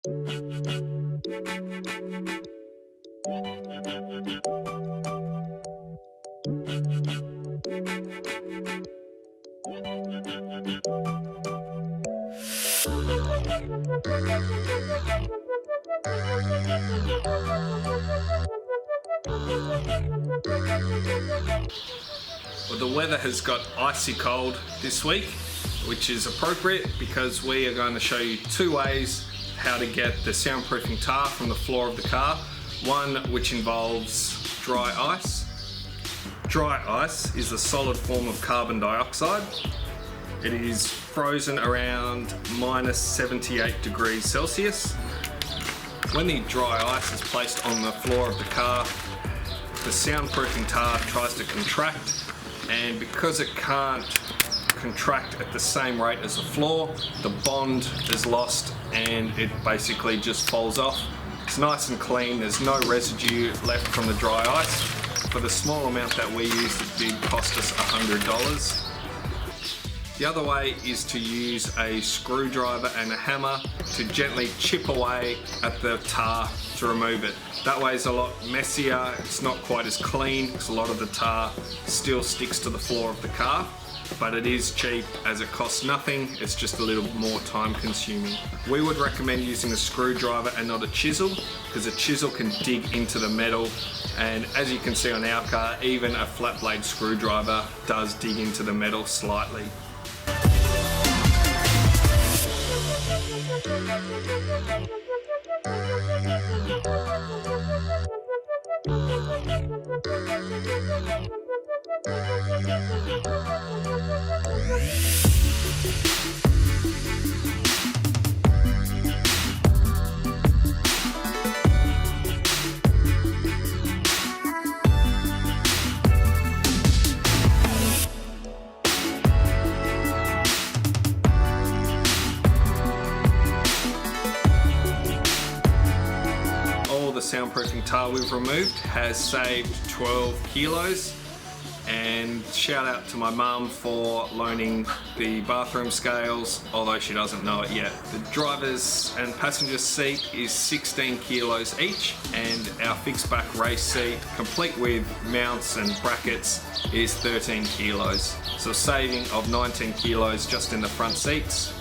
Well, the weather has got icy cold this week, which is appropriate because we are going to show you two ways how to get the soundproofing tar from the floor of the car. One which involves dry ice. Dry ice is a solid form of carbon dioxide. It is frozen around minus 78 degrees Celsius. When the dry ice is placed on the floor of the car, the soundproofing tar tries to contract, and because it can't contract at the same rate as the floor, the bond is lost and it basically just falls off. It's nice and clean, there's no residue left from the dry ice. For the small amount that we used, it did cost us $100. The other way is to use a screwdriver and a hammer to gently chip away at the tar to remove it. That way it's a lot messier, it's not quite as clean because a lot of the tar still sticks to the floor of the car, but it is cheap as it costs nothing, it's just a little more time consuming. We would recommend using a screwdriver and not a chisel because a chisel can dig into the metal, and as you can see on our car, even a flat blade screwdriver does dig into the metal slightly. The soundproofing tar we've removed has saved 12 kilos, and shout out to my mum for loaning the bathroom scales, although she doesn't know it yet. The driver's and passenger seat is 16 kilos each, and our fixed back race seat, complete with mounts and brackets, is 13 kilos. So a saving of 19 kilos just in the front seats.